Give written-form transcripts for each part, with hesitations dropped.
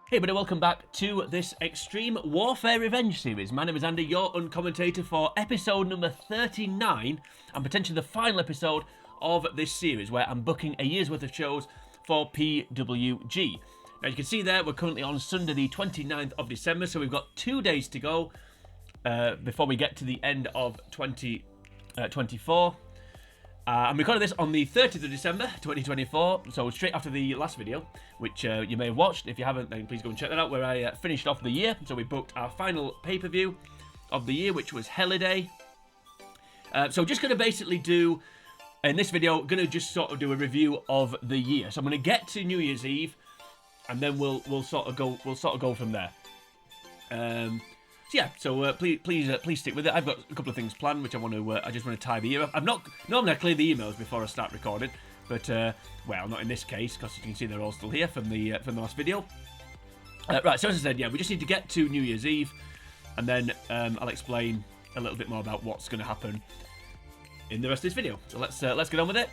Hey everybody, welcome back to this Extreme Warfare Revenge series. My name is Andy, your uncommentator for episode number 39, and potentially the final episode of this series, where I'm booking a year's worth of shows for PWG. Now you can see there, we're currently on Sunday the 29th of December, so we've got 2 days to go before we get to the end of 2024. I'm recording this on the 30th of December 2024, so straight after the last video, which you may have watched. If you haven't, then please go and check that out, where I finished off the year. So we booked our final pay-per-view of the year, which was Holiday. So just going to basically do, in this video, going to just sort of do a review of the year. So I'm going to get to New Year's Eve, and then we'll sort of go from there. So yeah, so please stick with it. I've got a couple of things planned, which I just want to tie the year up. Normally I clear the emails before I start recording, but well, not in this case, because you can see they're all still here from the last video. Right, so as I said, yeah, we just need to get to New Year's Eve, and then I'll explain a little bit more about what's going to happen in the rest of this video. So let's get on with it.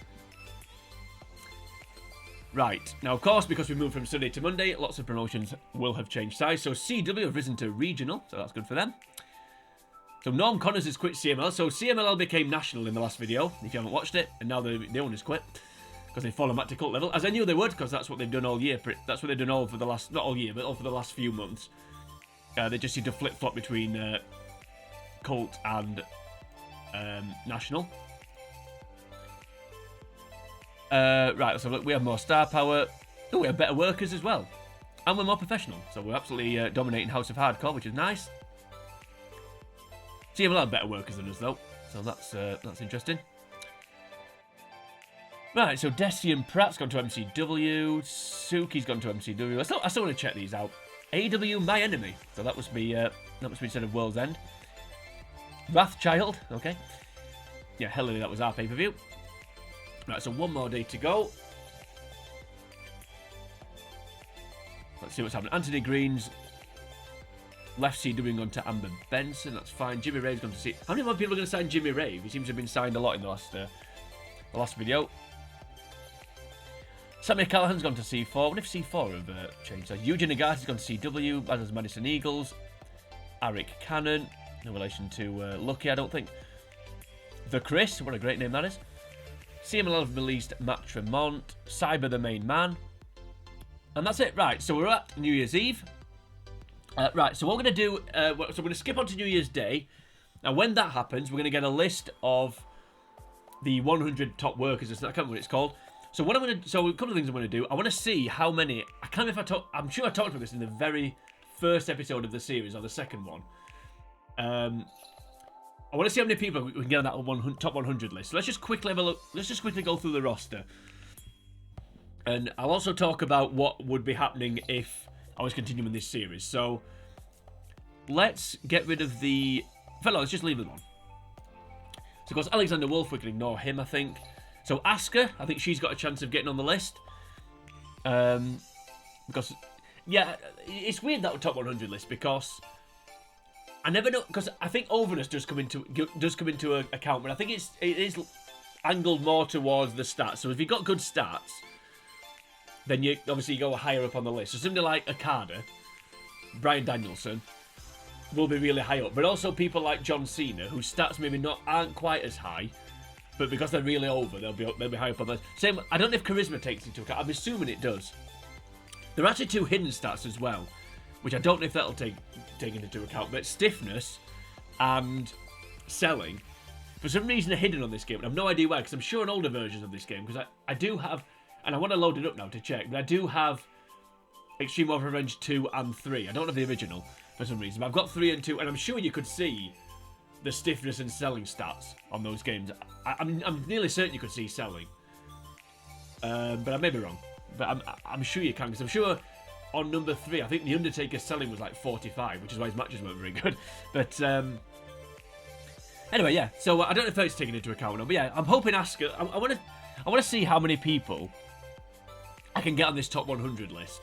Right, now of course, because we moved from Sunday to Monday, lots of promotions will have changed size. So CW have risen to regional, so that's good for them. So Norm Connors has quit CML, so CMLL became national in the last video, if you haven't watched it, and now the owners quit, because they've fallen back to cult level, as I knew they would, because that's what they've done all year. That's what they've done all for the last, not all year, but all for the last few months. They just seem to flip-flop between cult and national. Right, so look, we have more star power. Oh, we have better workers as well. And we're more professional. So we're absolutely dominating House of Hardcore, which is nice. So you have a lot of better workers than us, though. So that's interesting. Right, so Desi and Pratt's gone to MCW. Suki's gone to MCW. I still want to check these out. AW, my enemy. So that must be instead of World's End. Wrathchild, okay. Yeah, hell, that was our pay-per-view. Right, so one more day to go. Let's see what's happening. Anthony Green's left CW gone to Amber Benson. That's fine. Jimmy Rave's gone to see. How many more people are going to sign Jimmy Rave? He seems to have been signed a lot in the last video. Sammy Callahan's gone to C4. What if C4 have changed? So Eugene Nagati's gone to CW, as has Madison Eagles. Eric Cannon, no relation to Lucky, I don't think. The Chris, what a great name that is. CMLL have released Matt Tremont, Cyber the main man. And that's it. Right, so we're at New Year's Eve. Right, so what we're going to do, so we're going to skip on to New Year's Day. Now, when that happens, we're going to get a list of the 100 top workers. I can't remember what it's called. So what I'm going to, so a couple of things I'm going to do. I want to see how many, I can't remember if I'm sure I talked about this in the very first episode of the series, or the second one. I want to see how many people we can get on that top 100 list. So let's just quickly have a look. Let's just quickly go through the roster. And I'll also talk about what would be happening if I was continuing this series. So let's get rid of the... Fellow, let's just leave them on. So of course, Alexander Wolf, we can ignore him, I think. So Asuka, I think she's got a chance of getting on the list. Because, yeah, it's weird that top 100 list, because... I never know, because I think overness does come into account, but I think it is angled more towards the stats. So if you've got good stats, then you obviously go higher up on the list. So somebody like Okada, Bryan Danielson, will be really high up. But also people like John Cena, whose stats maybe aren't quite as high, but because they're really over, they'll be high up on the list. Same. I don't know if charisma takes into account. I'm assuming it does. There are actually two hidden stats as well, which I don't know if that'll take into account, but stiffness and selling, for some reason, are hidden on this game, and I've no idea why, because I'm sure in older versions of this game, because I do have, and I want to load it up now to check, but I do have Extreme Warfare Revenge 2 and 3. I don't have the original for some reason, but I've got 3 and 2, and I'm sure you could see the stiffness and selling stats on those games. I'm nearly certain you could see selling, but I may be wrong, but I'm sure you can, because I'm sure on number 3, I think The Undertaker's selling was like 45, which is why his matches weren't very good. But anyway, yeah. So I don't know if that's taken into account or not. But yeah, I'm hoping Asuka. I want to see how many people I can get on this top 100 list.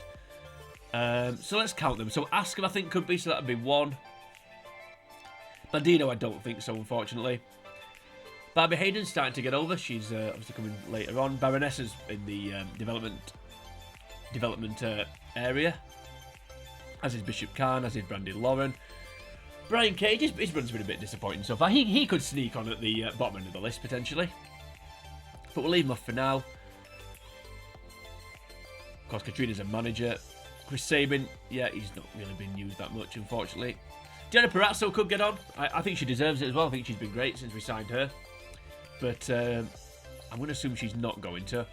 So let's count them. So Asuka, I think, could be. So that'd be 1. Bandito, I don't think so, unfortunately. Barbie Hayden's starting to get over. She's obviously coming later on. Baronessa's in the development area. As is Bishop Khan, as is Brandon Lauren. Brian Cage, his run's been a bit disappointing so far. He could sneak on at the bottom end of the list, potentially. But we'll leave him off for now. Of course, Katrina's a manager. Chris Sabin, yeah, he's not really been used that much, unfortunately. Jenna Perazzo could get on. I think she deserves it as well. I think she's been great since we signed her. But I'm going to assume she's not going to.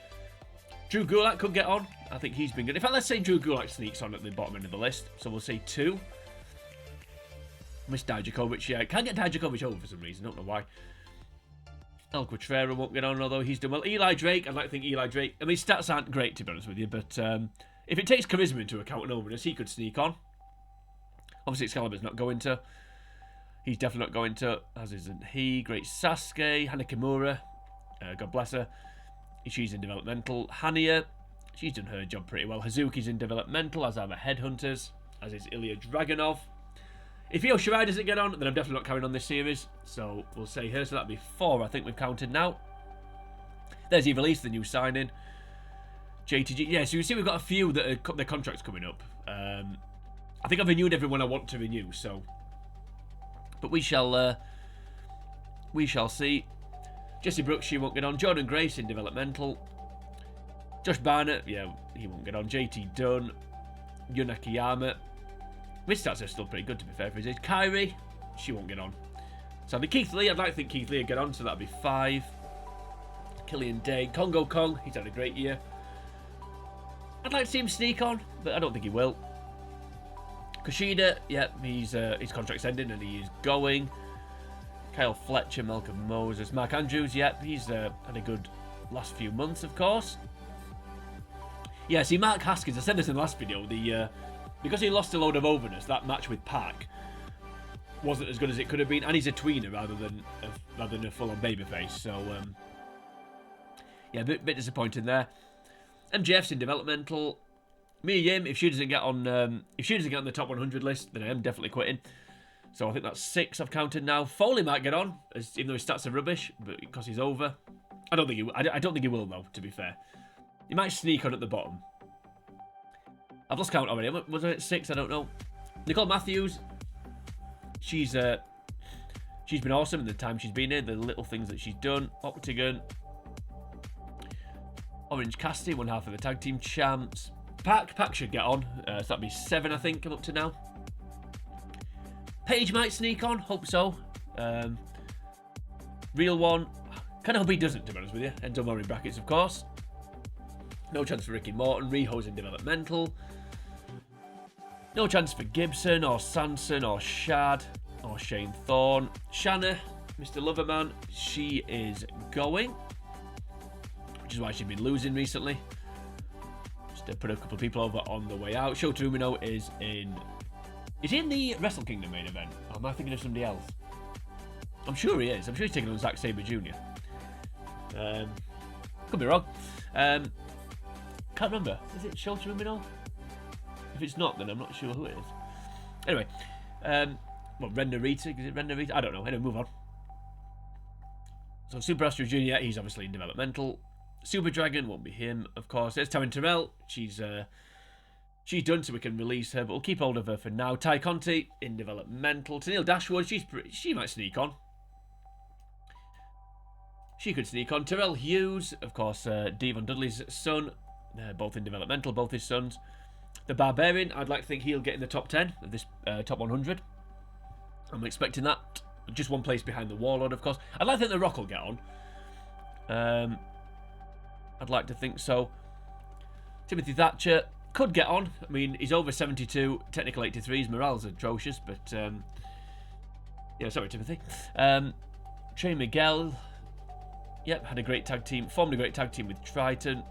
Drew Gulak could get on. I think he's been good. In fact, let's say Drew Gulak sneaks on at the bottom end of the list. So we'll say 2. Miss Dijakovic, yeah. Can't get Dijakovic over for some reason. Don't know why. El Quatrera won't get on, although he's done well. Eli Drake, I'd like to think Eli Drake. I mean, stats aren't great, to be honest with you, but if it takes charisma into account and openness, he could sneak on. Obviously, Excalibur's not going to. He's definitely not going to, as isn't he. Great Sasuke, Hana Kimura, God bless her. She's in developmental. Hania, she's done her job pretty well. Hazuki's in developmental, as are the Headhunters, as is Ilya Dragunov. If Io Shirai doesn't get on, then I'm definitely not carrying on this series. So we'll say her. So that'll be 4, I think we've counted now. There's Eva Lise, the new signing. JTG. Yeah, so you see we've got a few that are their contracts coming up. I think I've renewed everyone I want to renew, so. But we shall see. Jesse Brooks, she won't get on. Jordan Grace in developmental. Josh Barnett, yeah, he won't get on. JT Dunn. Yun Akiyama. His stats are still pretty good, to be fair for his age. Kyrie, she won't get on. So Keith Lee, I'd like to think Keith Lee would get on, so that'll be 5. Killian Day. Congo Kong, he's had a great year. I'd like to see him sneak on, but I don't think he will. Kushida, yeah, his contract's ending and he is going. Kyle Fletcher, Malcolm Moses. Mark Andrews, yeah, he's had a good last few months, of course. Yeah, see, Mark Haskins, I said this in the last video, because he lost a load of overness, that match with Pac wasn't as good as it could have been, and he's a tweener rather than a full-on babyface, so yeah, a bit disappointing there. MJF's in developmental. Mia Yim, if she doesn't get on the top 100 list, then I am definitely quitting. So I think that's 6 I've counted now. Foley might get on, even though his stats are rubbish, but because he's over. I don't think he will though, to be fair. He might sneak on at the bottom. I've lost count already. Was it 6? I don't know. Nicole Matthews. She's been awesome in the time she's been here. The little things that she's done. Octagon. Orange Cassidy, one half of the tag team champs. Pac should get on. So that'd be 7, I think, I'm up to now. Paige might sneak on. Hope so. Real one. Kind of hope he doesn't, to be honest with you. Enzo Mori in brackets, of course. No chance for Ricky Morton. Riho's in developmental. No chance for Gibson or Sanson or Shad or Shane Thorne. Shanna, Mr. Loverman, she is going. Which is why she's been losing recently. Just to put a couple of people over on the way out. Shota Umino is in... Is he in the Wrestle Kingdom main event? Or am I thinking of somebody else? I'm sure he is. I'm sure he's taking on Zack Sabre Jr. Could be wrong. Can't remember. Is it Shota Umino? If it's not, then I'm not sure who it is. Anyway. Ren Narita? Is it Ren Narita? I don't know. Anyway, move on. So Super Astro Jr., he's obviously in developmental. Super Dragon won't be him, of course. There's Taryn Terrell. She's done, so we can release her, but we'll keep hold of her for now. Ty Conti in developmental. Tennille Dashwood, she might sneak on. She could sneak on. Terrell Hughes, of course, Devon Dudley's son. They're both in developmental, both his sons. The Barbarian, I'd like to think he'll get in the top 10 of this top 100. I'm expecting that. Just one place behind the Warlord, of course. I'd like to think the Rock will get on. I'd like to think so. Timothy Thatcher could get on. I mean, he's over 72, technical 83. His morale's atrocious, but yeah, sorry, Timothy. Trey Miguel, yep, had a great tag team, formed a great tag team with Triton.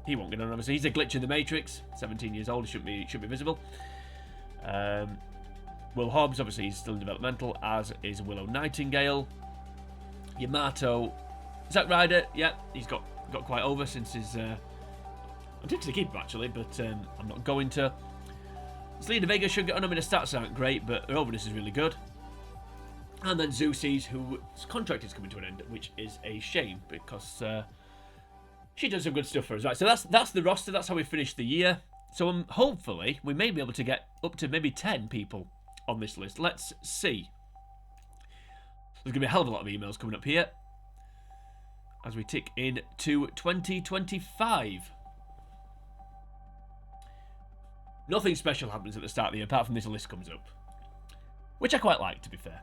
He won't get on, obviously. He's a glitch in the Matrix. 17 years old, shouldn't be visible. Will Hobbs, obviously, he's still in developmental, as is Willow Nightingale. Yamato, Zack Ryder, yep, he's got quite over since his. I'm tempted to keep him actually, but I'm not going to. Selena Vega should get on. I mean, the stats aren't great, but her overness is really good. And then Zeus's, whose contract is coming to an end, which is a shame because she does some good stuff for us. Right, so that's the roster. That's how we finished the year. So hopefully we may be able to get up to maybe 10 people on this list. Let's see. There's going to be a hell of a lot of emails coming up here as we tick in to 2025. Nothing special happens at the start of the year apart from this list comes up, which I quite like, to be fair.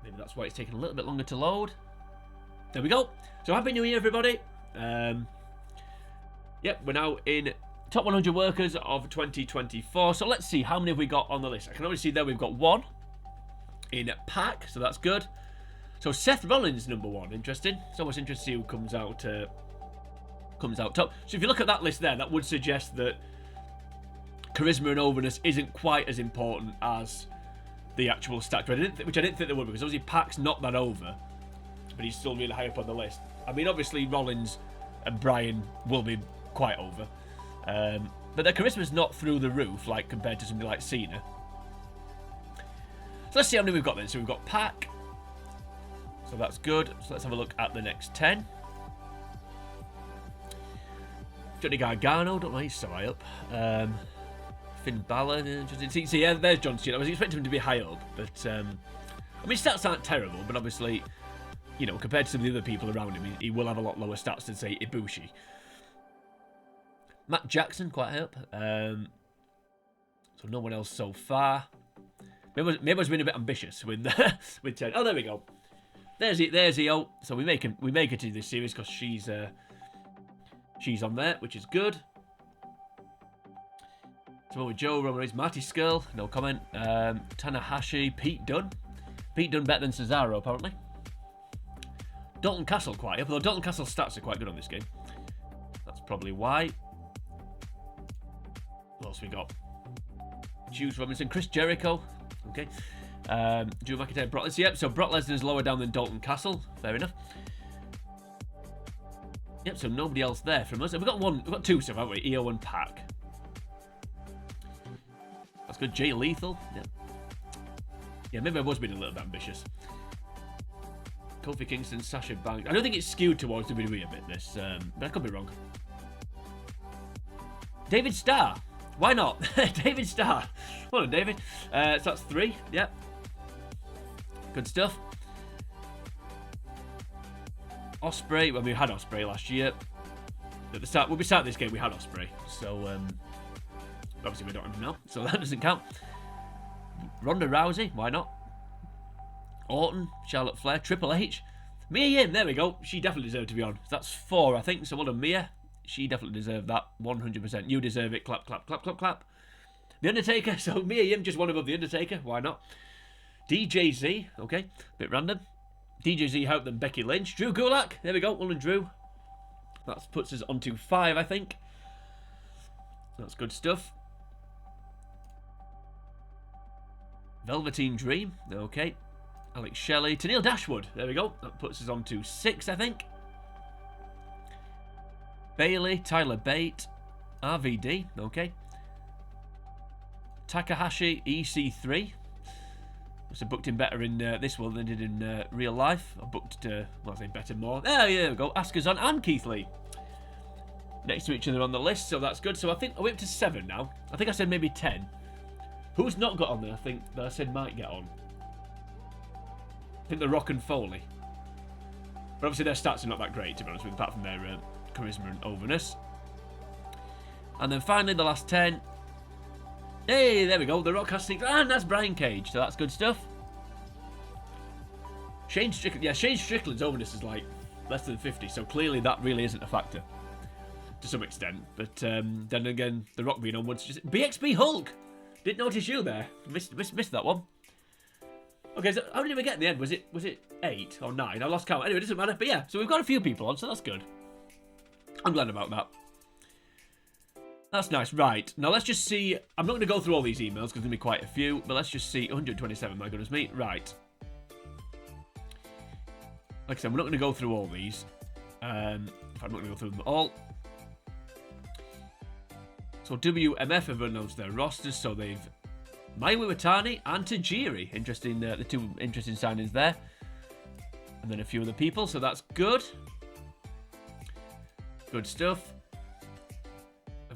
Maybe that's why it's taking a little bit longer to load. There we go. So Happy New Year, everybody. Yep, we're now in top 100 workers of 2024. So let's see, how many have we got on the list? I can already see there we've got 1 in pack, so that's good. So Seth Rollins, number 1. Interesting. It's almost interesting who comes out top. So if you look at that list there, that would suggest that charisma and overness isn't quite as important as the actual stats, which I didn't think they would, because obviously Pac's not that over, but he's still really high up on the list. I mean, obviously Rollins and Bryan will be quite over, but their charisma's not through the roof like compared to somebody like Cena. So let's see how many we've got then. So we've got Pac, so that's good. So let's have a look at the next 10. Johnny Gargano, don't know, he's so high up. Finn Balor, interesting. See, yeah, there's John Cena. I was expecting him to be high up, but I mean, stats aren't terrible, but obviously, you know, compared to some of the other people around him, he will have a lot lower stats than, say, Ibushi. Matt Jackson, quite high up. So no one else so far. Maybe I was being a bit ambitious with 10. Oh, there we go. There's EO. So we make it to this series because she's on there, which is good. So with Joe, Roman Reigns, Marty Skrull, no comment. Tanahashi, Pete Dunne. Pete Dunne better than Cesaro, apparently. Dalton Castle quite up, although Dalton Castle's stats are quite good on this game. That's probably why. What else we got? Juice Robinson, Chris Jericho. Okay. Drew McIntyre, Brock Lesnar. Yep, so Brock Lesnar's lower down than Dalton Castle. Fair enough. Yep, so nobody else there from us. We've got 2 so haven't we? EO and Pac. That's good. Jay Lethal. Yep. Yeah, maybe I was being a little bit ambitious. Kofi Kingston, Sasha Banks. I don't think it's skewed towards WWE a bit, this, but I could be wrong. David Starr. Why not? David Starr. Well done, David. So that's 3. Yep. Good stuff. Ospreay. Well, we had Ospreay last year. At the start, when we started this game, we had Ospreay. So, obviously we don't have him now, so that doesn't count. Ronda Rousey. Why not? Orton, Charlotte Flair, Triple H, Mia Yim, there we go. She definitely deserved to be on. That's 4, I think. So well done, Mia. She definitely deserved that, 100%. You deserve it. Clap, clap, clap, clap, clap. The Undertaker. So Mia Yim just one above The Undertaker. Why not? DJZ. Okay, bit random. DJZ helped them. Becky Lynch. Drew Gulak. There we go. Well done, Drew. That puts us onto 5, I think. That's good stuff. Velveteen Dream. Okay. Alex Shelley. Tennille Dashwood. There we go. That puts us on to 6, I think. Bailey. Tyler Bate. RVD. Okay. Takahashi. EC3. Must have booked him better in this one than did in real life. I booked, well, I say better more. There we go. Asuka and Keith Lee. Next to each other on the list, so that's good. So I think, are we up to 7 now? I think I said maybe 10. Who's not got on there, I think, that I said might get on? I think The Rock and Foley. But obviously their stats are not that great, to be honest with you, apart from their charisma and overness. And then finally, the last 10. Hey, there we go. The Rock has 6. And that's Brian Cage, so that's good stuff. Shane Strickland. Yeah, Shane Strickland's overness is like less than 50, so clearly that really isn't a factor. To some extent. But then again, The Rock being on once. Just BXB Hulk! Didn't notice you there. Missed that one. Okay, so how many did we get in the end? Was it 8 or 9? I lost count. Anyway, it doesn't matter. But yeah, so we've got a few people on, so that's good. I'm glad about that. That's nice. Right, now let's just see. I'm not going to go through all these emails because there's going to be quite a few, but let's just see. 127, my goodness me. Right. Like I said, we're not going to go through all these. I'm not going to go through them all. So WMF have announced their rosters, so they've Mayu Iwatani and Tajiri. Interesting, the 2 interesting signings there. And then a few other people, so that's good. Good stuff.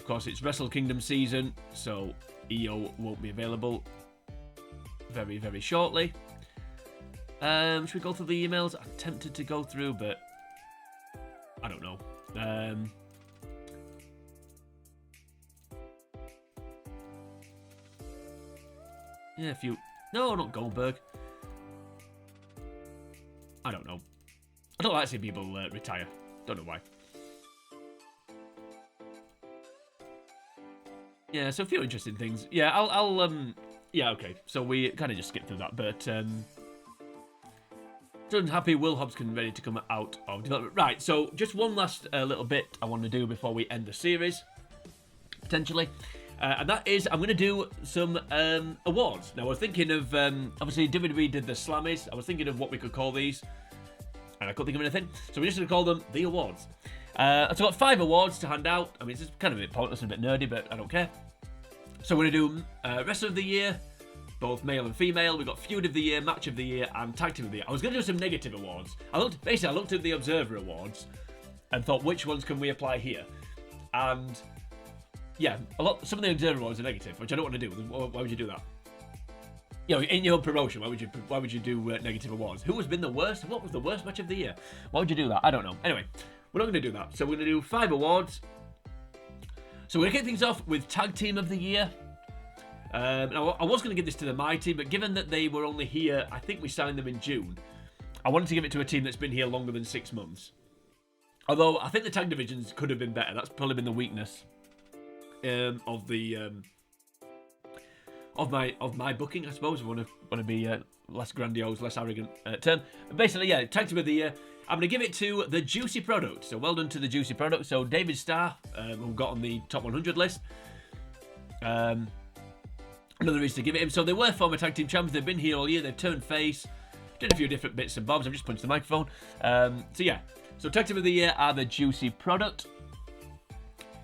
Of course, it's Wrestle Kingdom season, so EO won't be available very, very shortly. Should we go through the emails? I'm tempted to go through, but I don't know. Yeah, a few. No, not Goldberg. I don't know. I don't like seeing people retire. Don't know why. Yeah, so a few interesting things. Yeah, yeah, okay. So we kind of just skipped through that, but Done happy. Will Hobson ready to come out of development. Right. So just one last little bit I want to do before we end the series, potentially. And that is, I'm going to do some awards. Now, I was thinking of, obviously, WWE did the Slammies. I was thinking of what we could call these, and I couldn't think of anything. So we're just going to call them the awards. So I've got 5 awards to hand out. I mean, it's kind of a bit pointless and a bit nerdy, but I don't care. So we're going to do Wrestler of the Year, both male and female. We've got Feud of the Year, Match of the Year, and Tag Team of the Year. I was going to do some negative awards. I looked at the Observer Awards and thought, which ones can we apply here? And yeah, some of the Observer Awards are negative, which I don't want to do. Why would you do that? You know, in your promotion, why would you do negative awards? Who has been the worst? What was the worst match of the year? Why would you do that? I don't know. Anyway, we're not going to do that. So we're going to do 5 awards. So we're going to kick things off with Tag Team of the Year. Now, I was going to give this to the Mighty, but given that they were only here, I think we signed them in June, I wanted to give it to a team that's been here longer than 6 months. Although, I think the tag divisions could have been better. That's probably been the weakness of my booking, I suppose. I want to be less grandiose, less arrogant term. But basically, yeah, Tag Team of the Year. I'm going to give it to the Juicy Product. So well done to the Juicy Product. So David Starr, who got on the top 100 list. Another reason to give it him. So they were former tag team champions. They've been here all year. They've turned face. Did a few different bits and bobs. I've just punched the microphone. So yeah. So Tag Team of the Year are the Juicy Product.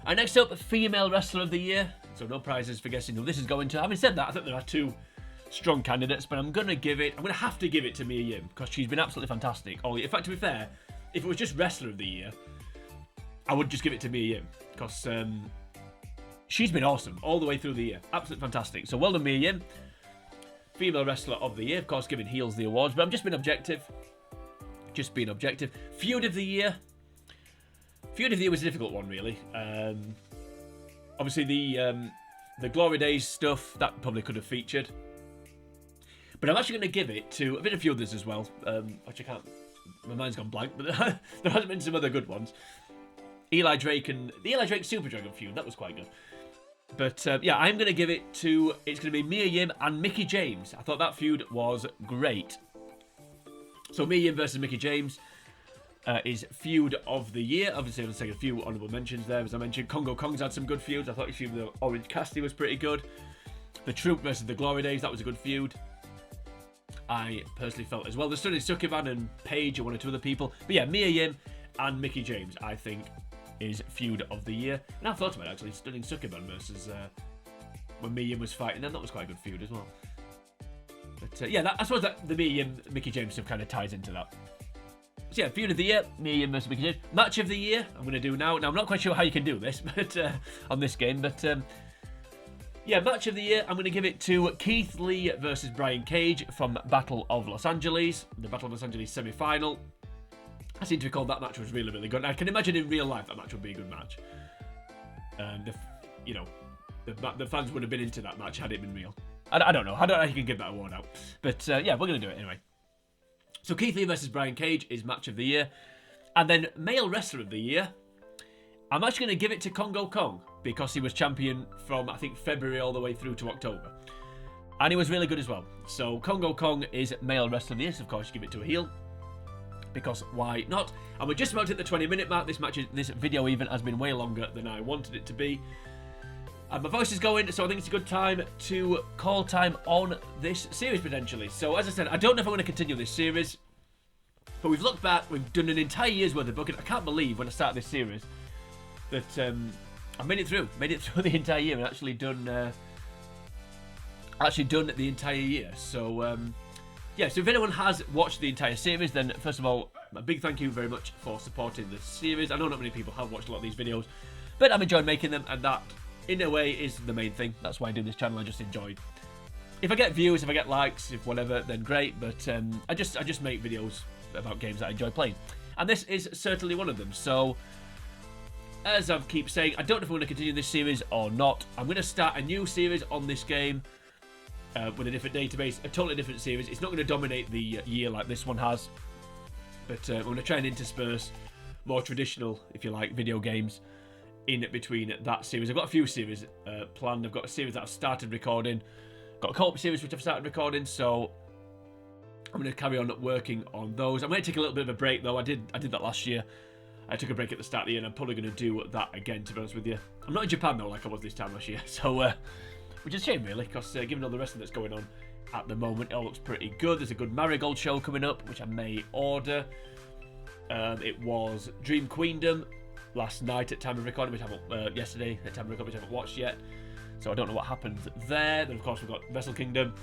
And next up, Female Wrestler of the Year. So no prizes for guessing who this is going to. Having said that, I think there are 2 strong candidates, but I'm going to have to give it to Mia Yim, because she's been absolutely fantastic all year. In fact, to be fair, if it was just Wrestler of the Year, I would just give it to Mia Yim, because she's been awesome all the way through the year. Absolutely fantastic. So well done, Mia Yim. Female Wrestler of the Year, of course, giving heels the awards, but I'm just being objective. Just being objective. Feud of the Year. Feud of the Year was a difficult one, really. Obviously, the Glory Days stuff, that probably could have featured. But I'm actually going to give it to a few others as well, which I can't... My mind's gone blank, but there has been some other good ones. Eli Drake and... The Eli Drake Super Dragon feud, that was quite good. But, yeah, I'm going to give it to... It's going to be Mia Yim and Mickie James. I thought that feud was great. So Mia Yim versus Mickie James is Feud of the Year. Obviously, I'm going to take a few honourable mentions there. As I mentioned, Congo Kong's had some good feuds. I thought his feud with the Orange Cassidy was pretty good. The Troop versus the Glory Days, that was a good feud. I personally felt as well. The Stunning Succuban and Paige and 1 or 2 other people. But yeah, Mia Yim and Mickie James, I think, is Feud of the Year. And I've thought about it, actually. Stunning Succuban versus when Mia Yim was fighting them. That was quite a good feud as well. But yeah, I suppose that the Mia Yim, Mickie James stuff kind of ties into that. So yeah, Feud of the Year, Mia Yim versus Mickie James. Match of the Year, I'm going to do now. Now, I'm not quite sure how you can do this but on this game, but... yeah, Match of the Year, I'm going to give it to Keith Lee versus Brian Cage from Battle of Los Angeles, the Battle of Los Angeles semi-final. I seem to recall that match was really, really good. I can imagine in real life that match would be a good match. The fans would have been into that match had it been real. I don't know. I don't know how you can give that award out. But yeah, we're going to do it anyway. So Keith Lee versus Brian Cage is Match of the Year. And then Male Wrestler of the Year, I'm actually going to give it to Congo Kong, because he was champion from, I think, February all the way through to October. And he was really good as well. So Congo Kong is Male Wrestler of the Year. So of course, you give it to a heel, because why not? And we're just about to hit the 20-minute mark. This video even has been way longer than I wanted it to be. And my voice is going, so I think it's a good time to call time on this series, potentially. So as I said, I don't know if I'm going to continue this series, but we've looked back, we've done an entire year's worth of booking. I can't believe when I started this series that I've made it through the entire year and actually done the entire year. So yeah, so if anyone has watched the entire series, then first of all, a big thank you very much for supporting the series. I know not many people have watched a lot of these videos, But I'm enjoying making them, and that, in a way, is the main thing. That's why I do this channel. I just enjoy. If I get views, if I get likes, if whatever, then great. But I just make videos about games that I enjoy playing, and this is certainly one of them. So, as I keep saying, I don't know if I'm going to continue this series or not. I'm going to start a new series on this game with a different database, a totally different series. It's not going to dominate the year like this one has, but I'm going to try and intersperse more traditional, if you like, video games in between that series. I've got a few series planned. I've got a series that I've started recording, got a co-op series which I've started recording, so I'm going to carry on working on those. I might take a little bit of a break though. I did that last year. I took a break at the start of the year, and I'm probably going to do that again, to be honest with you. I'm not in Japan though, like I was this time last year, so which is a shame really, because given all the rest of that's going on at the moment, it all looks pretty good. There's a good Marigold show coming up, which I may order. It was Dream Queendom last night at time of recording, which I haven't yesterday at time of recording, which I haven't watched yet. So I don't know what happens there. Then of course we've got Wrestle Kingdom,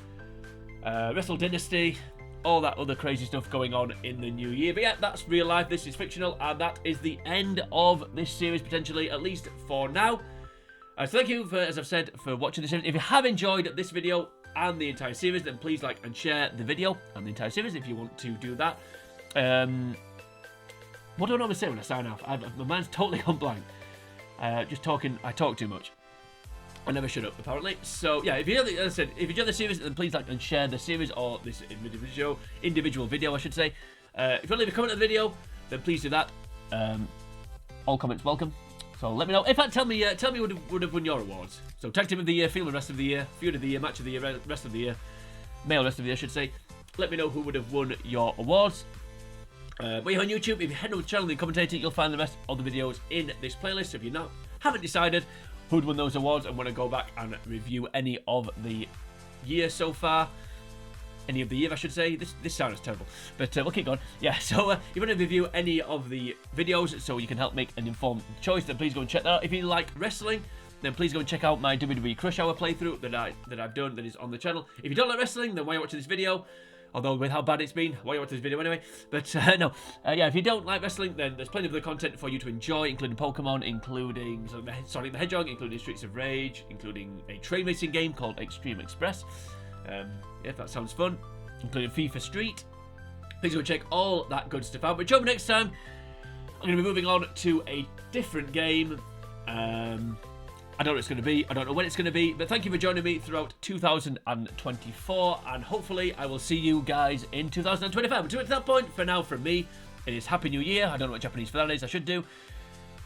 Wrestle Dynasty, all that other crazy stuff going on in the new year. But yeah, that's real life, this is fictional, and that is the end of this series, potentially, at least for now. So thank you, for, as I've said, for watching this series. If you have enjoyed this video and the entire series, then please like and share the video and the entire series if you want to do that. What do I normally say when I sign off? My mind's totally gone blank. Just talking, I talk too much. I never shut up, apparently. So, yeah, if you, as I said, if you enjoy the series, then please like and share the series, or this individual video, I should say. If you want to leave a comment on the video, then please do that. All comments welcome. So let me know. In fact, tell me who would have won your awards. So, Tag Team of the Year, Field of Rest of the Year, Feud of the Year, Match of the Year, Rest of the Year, Male Rest of the Year, I should say. Let me know who would have won your awards. But you're on YouTube, if you head over to the channel and commentate it, you'll find the rest of the videos in this playlist. So if you haven't decided who'd won those awards and want to go back and review any of the year so far, any of the year I should say, this sounds terrible, but we'll keep going. Yeah, so if you want to review any of the videos so you can help make an informed choice, then please go and check that out. If you like wrestling, then please go and check out my WWE Crush Hour playthrough that I've done, that is on the channel. If you don't like wrestling, then why are you watching this video? Although with how bad it's been, why are you watching this video anyway? But no, yeah, if you don't like wrestling, then there's plenty of other content for you to enjoy, including Pokemon, including Sonic the Hedgehog, including Streets of Rage, including a train racing game called Extreme Express. Yeah, if that sounds fun, including FIFA Street. Please go check all that good stuff out. But join me next time. I'm going to be moving on to a different game. I don't know what it's going to be. I don't know when it's going to be. But thank you for joining me throughout 2024. And hopefully I will see you guys in 2025. Until at that point, for now, from me, it is Happy New Year. I don't know what Japanese for that is. I should do.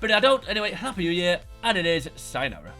But I don't. Anyway, Happy New Year. And it is sayonara.